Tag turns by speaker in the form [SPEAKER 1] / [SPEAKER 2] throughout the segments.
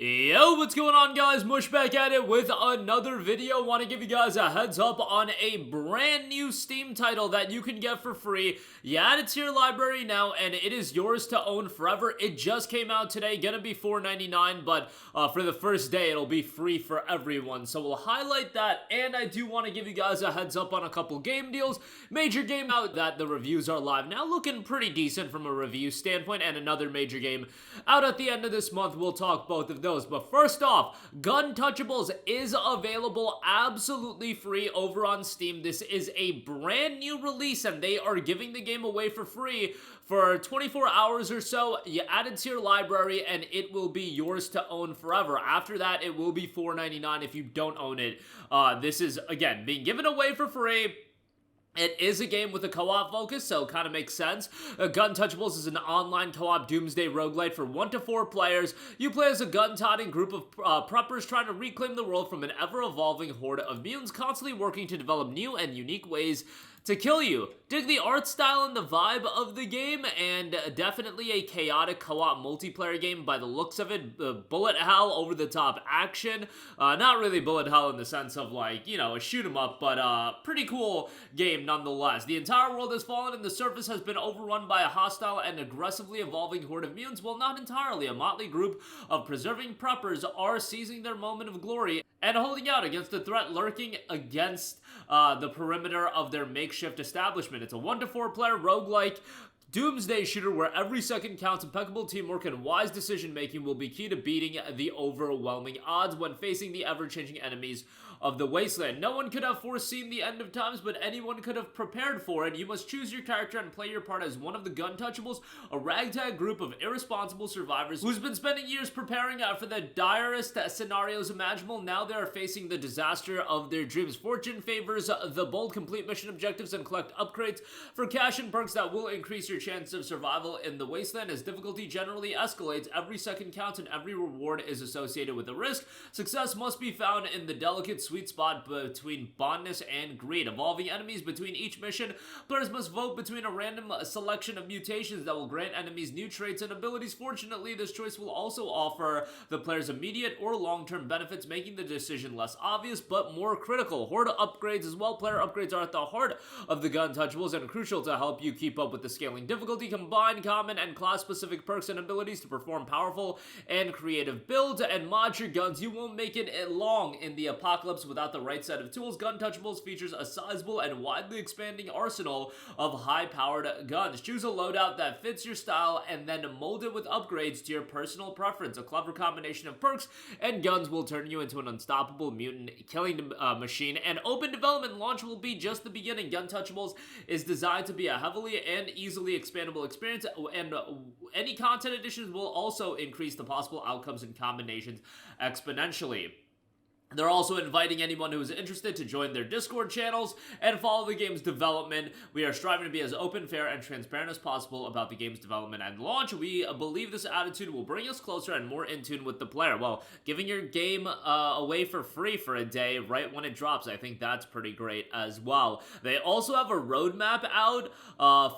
[SPEAKER 1] Yo, what's going on, guys? Mush back at it with another video. Want to give you guys a heads up on a brand new Steam title that you can get for free. You add it to your library now, and it is yours to own forever. It just came out today, gonna be $4.99, but for the first day, it'll be free for everyone. So we'll highlight that, and I do want to give you guys a heads up on a couple game deals. Major game out that the reviews are live now, looking pretty decent from a review standpoint, and another major game out at the end of this month. We'll talk both of those. But first off, Guntouchables is available absolutely free over on Steam. This is a brand new release, and they are giving the game away for free for 24 hours or so. You add it to your library, and it will be yours to own forever. After that, it will be $4.99 if you don't own it. This is, again, being given away for free. It is a game with a co-op focus, so it kind of makes sense. Guntouchables is an online co-op doomsday roguelite for 1 to 4 players. You play as a gun-toting group of preppers trying to reclaim the world from an ever-evolving horde of mutants, constantly working to develop new and unique ways to kill you. Dig the art style and the vibe of the game, and definitely a chaotic co-op multiplayer game by the looks of it. Bullet hell, over-the-top action. Not really bullet hell in the sense of, like, you know, a shoot-'em-up, but pretty cool game nonetheless. The entire world has fallen, and the surface has been overrun by a hostile and aggressively evolving horde of mutants. Well, not entirely. A motley group of preserving preppers are seizing their moment of glory and holding out against the threat lurking against the perimeter of their makeshift establishment. It's a 1 to 4 player roguelike doomsday shooter where every second counts. Impeccable teamwork and wise decision making will be key to beating the overwhelming odds when facing the ever-changing enemies of the wasteland. No one could have foreseen the end of times, but anyone could have prepared for it. You must choose your character and play your part as one of the Guntouchables, a ragtag group of irresponsible survivors who's been spending years preparing for the direst scenarios imaginable. Now they are facing the disaster of their dreams. Fortune favors the bold, complete mission objectives and collect upgrades for cash and perks that will increase your chance of survival in the wasteland. As difficulty generally escalates, every second counts and every reward is associated with a risk. Success must be found in the delicate sweet spot between bondness and greed. Evolving enemies between each mission. Players must vote between a random selection of mutations that will grant enemies new traits and abilities. Fortunately, this choice will also offer the players immediate or long-term benefits, making the decision less obvious but more critical. Horde upgrades as well. Player upgrades are at the heart of the Guntouchables and crucial to help you keep up with the scaling difficulty. Combine common and class-specific perks and abilities to perform powerful and creative builds and mod your guns. You won't make it long in the apocalypse without the right set of tools. Guntouchables features a sizable and widely expanding arsenal of high-powered guns. Choose a loadout that fits your style and then mold it with upgrades to your personal preference. A clever combination of perks and guns will turn you into an unstoppable mutant killing machine, and open development launch will be just the beginning. Guntouchables is designed to be a heavily and easily expandable experience, and any content additions will also increase the possible outcomes and combinations exponentially. They're also inviting anyone who is interested to join their Discord channels and follow the game's development. We are striving to be as open, fair, and transparent as possible about the game's development and launch. We believe this attitude will bring us closer and more in tune with the player. Well, giving your game away for free for a day right when it drops, I think that's pretty great as well. They also have a roadmap out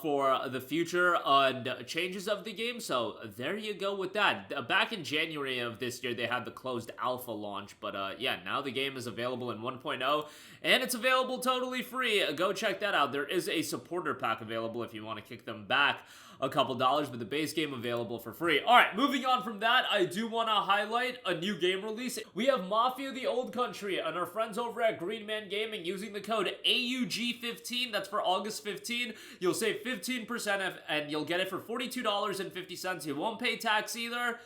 [SPEAKER 1] for the future and changes of the game, so there you go with that. Back in January of this year, they had the closed alpha launch, but yeah, now the game is available in 1.0, and it's available totally free. Go check that out. There is a supporter pack available if you want to kick them back a couple dollars, but the base game available for free. Alright, moving on from that, I do want to highlight a new game release. We have Mafia: The Old Country, and our friends over at Green Man Gaming using the code AUG15, that's for August 15, you'll save 15% and you'll get it for $42.50. You won't pay tax either.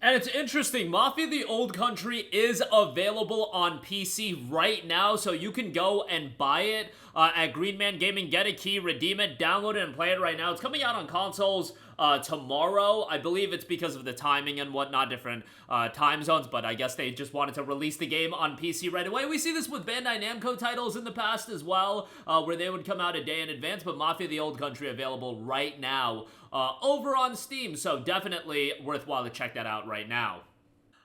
[SPEAKER 1] And it's interesting, Mafia: The Old Country is available on PC right now, so you can go and buy it at Green Man Gaming, get a key, redeem it, download it, and play it right now. It's coming out on consoles tomorrow. I believe it's because of the timing and whatnot, different time zones, but I guess they just wanted to release the game on PC right away. We see this with Bandai Namco titles in the past as well, where they would come out a day in advance, but Mafia: The Old Country available right now over on Steam, so definitely worthwhile to check that out right now.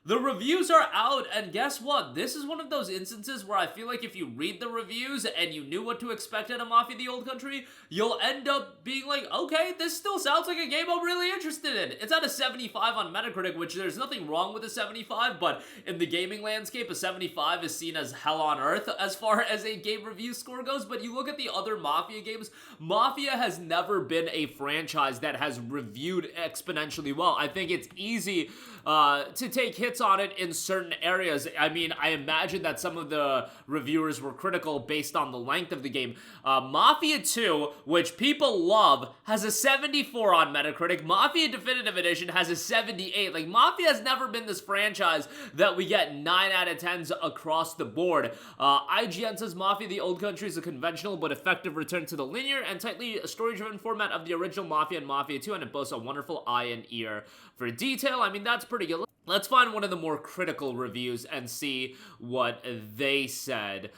[SPEAKER 1] The reviews are out, and guess what? This is one of those instances where I feel like if you read the reviews and you knew what to expect out of Mafia the Old Country, you'll end up being like, okay, this still sounds like a game I'm really interested in. It's at a 75 on Metacritic, which there's nothing wrong with a 75, but in the gaming landscape, a 75 is seen as hell on earth as far as a game review score goes. But you look at the other Mafia games, Mafia has never been a franchise that has reviewed exponentially well. I think it's easy to take hits on it in certain areas. I mean, I imagine that some of the reviewers were critical based on the length of the game. Mafia 2, which people love, has a 74 on Metacritic. Mafia Definitive Edition has a 78. Like, Mafia has never been this franchise that we get 9 out of 10s across the board. IGN says Mafia the Old Country is a conventional but effective return to the linear and tightly story-driven format of the original Mafia and Mafia 2, and it boasts a wonderful eye and ear for detail. I mean, that's pretty good. Let's find one of the more critical reviews and see what they said.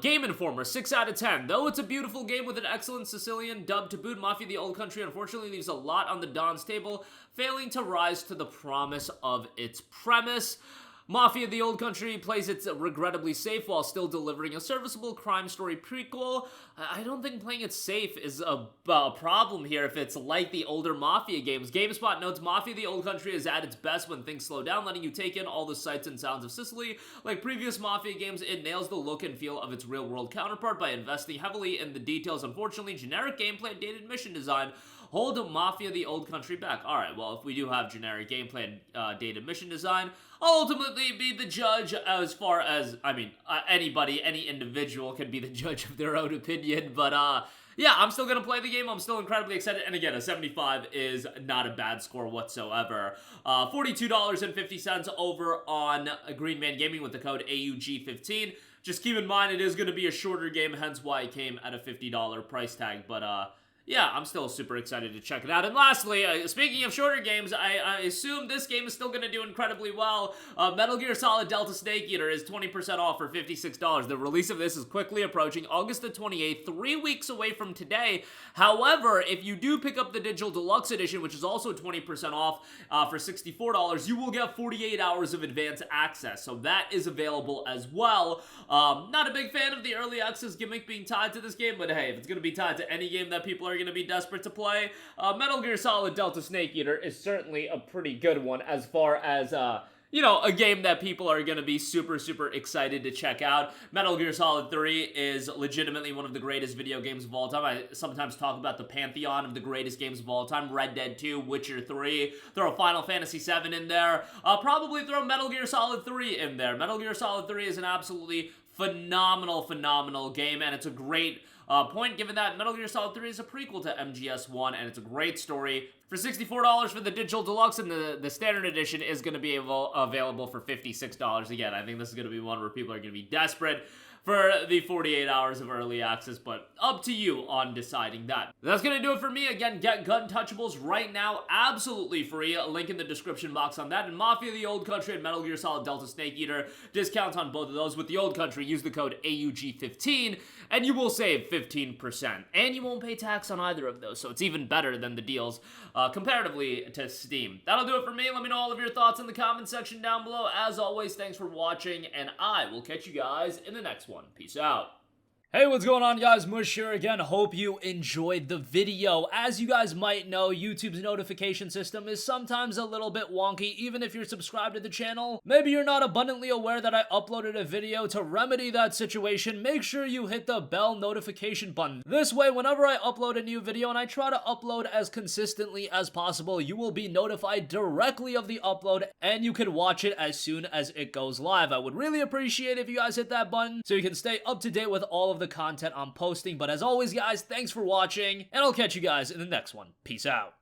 [SPEAKER 1] Game Informer, 6 out of 10. Though it's a beautiful game with an excellent Sicilian dub to boot, Mafia the Old Country unfortunately leaves a lot on the Don's table, failing to rise to the promise of its premise. Mafia the Old Country plays it regrettably safe while still delivering a serviceable crime story prequel. I don't think playing it safe is a problem here if it's like the older Mafia games. GameSpot notes Mafia the Old Country is at its best when things slow down, letting you take in all the sights and sounds of Sicily. Like previous Mafia games, it nails the look and feel of its real-world counterpart by investing heavily in the details. Unfortunately, generic gameplay and dated mission design hold Mafia the Old Country back. Alright, well, if we do have generic gameplay and dated mission design, I'll ultimately be the judge as far as, I mean, anybody, any individual can be the judge of their own opinion, but, yeah, I'm still gonna play the game. I'm still incredibly excited, and again, a 75 is not a bad score whatsoever. $42.50 over on Green Man Gaming with the code AUG15. Just keep in mind, it is gonna be a shorter game, hence why it came at a $50 price tag, but, yeah, I'm still super excited to check it out. And lastly, speaking of shorter games, I assume this game is still going to do incredibly well. Metal Gear Solid Delta Snake Eater is 20% off for $56. The release of this is quickly approaching, August the 28th, 3 weeks away from today. However, if you do pick up the Digital Deluxe Edition, which is also 20% off for $64, you will get 48 hours of advance access. So that is available as well. Not a big fan of the early access gimmick being tied to this game, but hey, if it's going to be tied to any game that people are going to be desperate to play, Metal Gear Solid Delta Snake Eater is certainly a pretty good one as far as, you know, a game that people are going to be super excited to check out. Metal Gear Solid 3 is legitimately one of the greatest video games of all time. I sometimes talk about the pantheon of the greatest games of all time. Red Dead 2, Witcher 3, throw Final Fantasy 7 in there. Probably throw Metal Gear Solid 3 in there. Metal Gear Solid 3 is an absolutely phenomenal game, and it's a great point given that Metal Gear Solid 3 is a prequel to MGS1, and it's a great story. For $64 for the Digital Deluxe, and the Standard Edition is going to be available for $56. Again, I think this is going to be one where people are going to be desperate for the 48 hours of early access, but up to you on deciding that. That's gonna do it for me. Again, get Gun Touchables right now, absolutely free. A link in the description box on that. And Mafia the Old Country and Metal Gear Solid Delta Snake Eater, discounts on both of those. With the Old Country, use the code AUG15, and you will save 15%. And you won't pay tax on either of those, so it's even better than the deals comparatively to Steam. That'll do it for me. Let me know all of your thoughts in the comment section down below. As always, thanks for watching, and I will catch you guys in the next one. Peace out. Hey, what's going on, guys? Mush here again. Hope you enjoyed the video. As you guys might know, YouTube's notification system is sometimes a little bit wonky, even if you're subscribed to the channel. Maybe you're not abundantly aware that I uploaded a video. To remedy that situation, make sure you hit the bell notification button. This way, whenever I upload a new video, and I try to upload as consistently as possible, you will be notified directly of the upload, and you can watch it as soon as it goes live. I would really appreciate it if you guys hit that button so you can stay up to date with all of the content I'm posting. But as always, guys, thanks for watching, and I'll catch you guys in the next one. Peace out.